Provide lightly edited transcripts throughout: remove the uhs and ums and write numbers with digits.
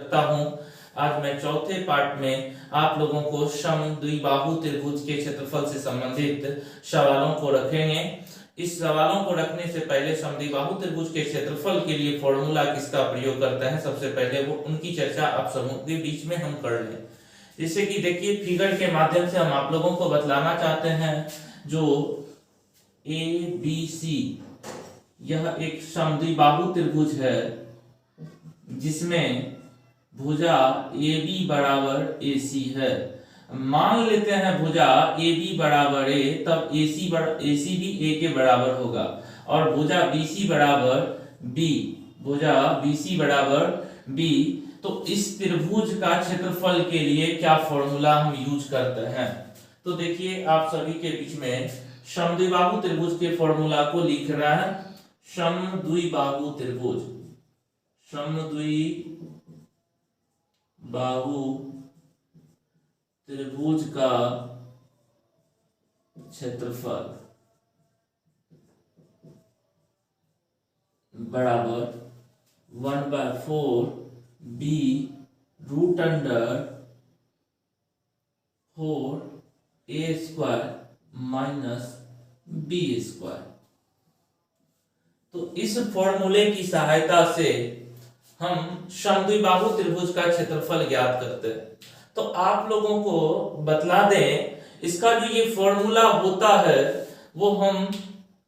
रखता हूं। आज मैं चौथे पार्ट में आप लोगों को समद्विबाहु त्रिभुज के क्षेत्रफल से संबंधित सवालों को रखेंगे। इस सवालों को रखने से पहले समद्विबाहु त्रिभुज के क्षेत्रफल के लिए फॉर्मूला किसका प्रयोग करता है, सबसे पहले वो उनकी चर्चा आप समूह के बीच में हम कर लें। जैसे कि देखिए फिगर के माध्यम से हम आप लोगों को बतलाना चाहते हैं, जो ABC यह एक समद्विबाहु त्रिभुज है जिसमें भुजा AB बराबर AC है। मान लेते हैं भुजा AB बराबर A, तब AC भी A के बराबर होगा और भुजा BC बराबर B, भुजा BC बराबर B। तो इस त्रिभुज का क्षेत्रफल के लिए क्या फॉर्मूला हम यूज करते हैं, तो देखिए आप सभी के बीच में समद्विबाहु त्रिभुज के फॉर्मूला को लिख रहा है। समद्विबाहु त्रिभुज, समद्विबाहु त्रिभुज का क्षेत्रफल बराबर 1/4 b root under 4a square minus b square. तो इस फॉर्मूले की सहायता से हम समद्विबाहु त्रिभुज का क्षेत्रफल ज्ञात करते हैं। तो आप लोगों को बतला दें इसका जो ये फॉर्मूला होता है वो हम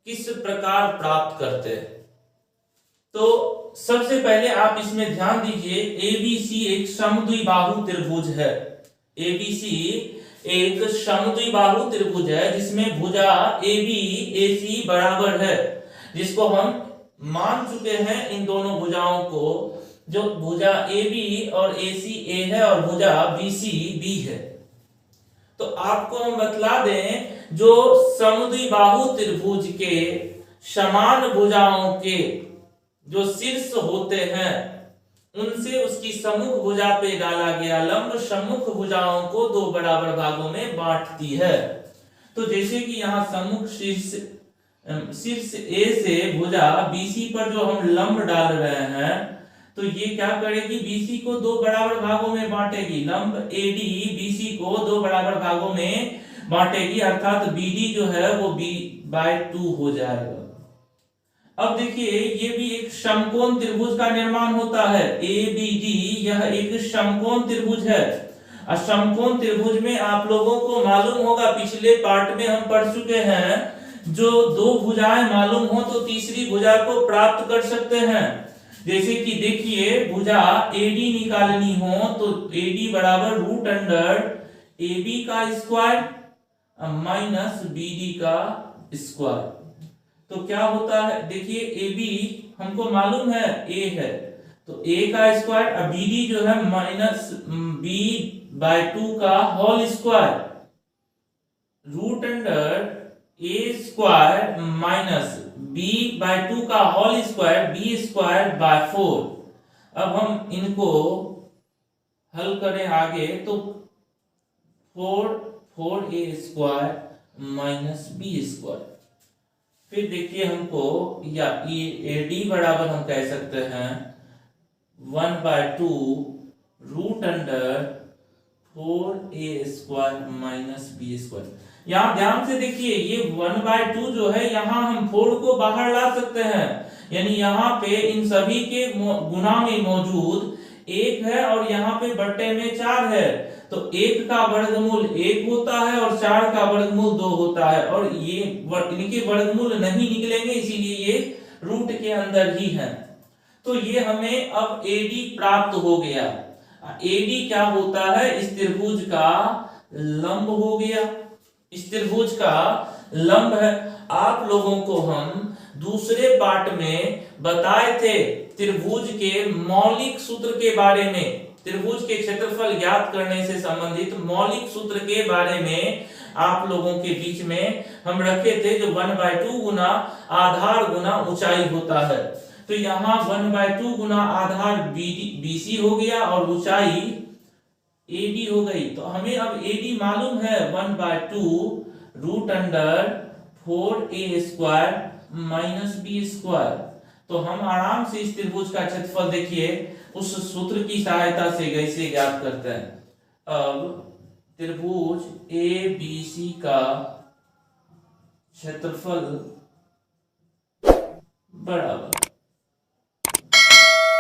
किस प्रकार प्राप्त करते हैं। तो सबसे पहले आप इसमें ध्यान दीजिए, ABC एक समद्विबाहु त्रिभुज है। ABC एक समद्विबाहु त्रिभुज है जिसमें भुजा AB AC बराबर है, जिसको हम मान चुके हैं इन दोनों भुजाओं को, जो भुजा AB और AC A है और भुजा BC B है। तो आपको हम बतला दें जो समद्विबाहु त्रिभुज के समान भुजाओं के जो शीर्ष होते हैं उनसे उसकी सम्मुख भुजा पे डाला गया लंब सम्मुख भुजाओं को दो बराबर भागों में बांटती है। तो जैसे कि यहाँ सम्मुख शीर्ष A से भुजा BC पर जो हम लंब डाल रहे हैं, तो ये क्या करेगी, BC को दो बराबर भागों में बांटेगी। लंब AD BC को दो बराबर भागों में बांटेगी, अर्थात BD जो है वो B/2 हो जाएगा। अब देखिए ये भी एक समकोण त्रिभुज का निर्माण होता है। ABD यह एक समकोण त्रिभुज है। और समकोण त्रिभुज में आप लोगों को मालूम होगा, पिछले पार्ट में हम पढ़ चुके हैं, जो दो भुजाएं मालूम हो तो तीसरी भुजा को प्राप्त कर सकते हैं। जैसे कि देखिए भुजा AD निकालनी हो तो AD बराबर रूट अंडर AB का स्क्वायर माइनस BD का स्क्वायर। तो क्या होता है, देखिए AB हमको मालूम है A है, तो A का स्क्वायर और BD जो है माइनस B/2 का whole square root under A square minus B/2 का whole square B square by 4। अब हम इनको हल करें आगे तो 4A square minus B square. फिर देखिए हमको या AD बराबर हम कह सकते हैं 1/2 root under 4A square minus B square. यहाँ ध्यान से देखिए ये 1/2 जो है, यहाँ हम 4 को बाहर ला सकते हैं, यानी यहाँ पे इन सभी के गुणा में मौजूद 1 है और यहाँ पे बट्टे में 4 है। तो 1 का वर्गमूल 1 होता है और 4 का वर्गमूल 2 होता है, और ये इनके वर्गमूल नहीं निकलेंगे, इसीलिए ये रूट के अंदर ही है। तो ये हमें अब AD प्राप्त हो गया। AD क्या होता है, इस त्रिभुज का लंब हो गया, इस त्रिभुज का लंब है। आप लोगों को हम दूसरे पार्ट में बताए थे त्रिभुज के मौलिक सूत्र के बारे में, त्रिभुज के क्षेत्रफल ज्ञात करने से संबंधित मौलिक सूत्र के बारे में आप लोगों के बीच में हम रखे थे, जो 1/2 गुना आधार गुना ऊंचाई होता है। तो यहाँ 1/2 गुना आधार BC हो गया और ऊंचाई AD हो गई। तो हमें अब AD मालूम है 1/2 root under 4A square minus B square. तो हम आराम से इस त्रिभुज का क्षेत्रफल देखिए उस सूत्र की सहायता से कैसे ज्ञात करते हैं। अब त्रिभुज ए बी सी का क्षेत्रफल बराबर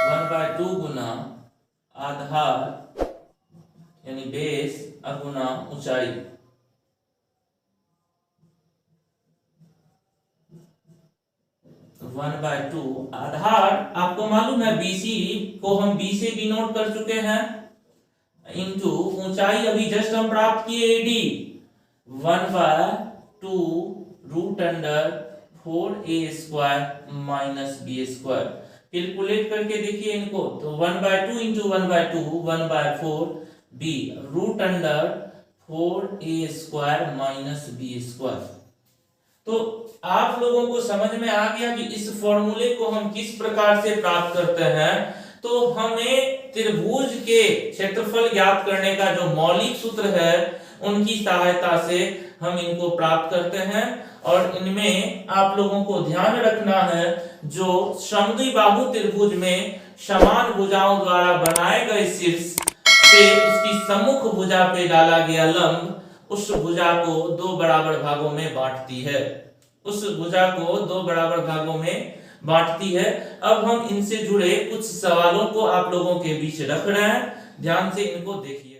1/2 गुना आधार यानी बेस गुना ऊंचाई। वन बाय टू आधार आपको मालूम है बीसी को हम बी से डिनोट कर चुके हैं, इंटू ऊंचाई अभी जस्ट हम प्राप्त किए AD 1/2 root under 4a² minus b²। Calculate करके देखिए इनको, तो 1/2 into 1/2 1/4 b root under 4a² minus b²। तो आप लोगों को समझ में आ गया कि इस फॉर्मूले को हम किस प्रकार से प्राप्त करते हैं। तो हमें त्रिभुज के क्षेत्रफल ज्ञात करने का जो मौलिक सूत्र है उनकी सहायता से हम इनको प्राप्त करते हैं। और इनमें आप लोगों को ध्यान रखना है, जो समद्विबाहु त्रिभुज में समान भुजाओं द्वारा बनाए गए शीर्ष से उसकी सम्मुख भुजा पे डाला गया लंब उस भुजा को दो बराबर भागों में बांटती है, उस भुजा को दो बराबर भागों में बांटती है। अब हम इनसे जुड़े कुछ सवालों को आप लोगों के बीच रख रहे हैं, ध्यान से इनको देखिए।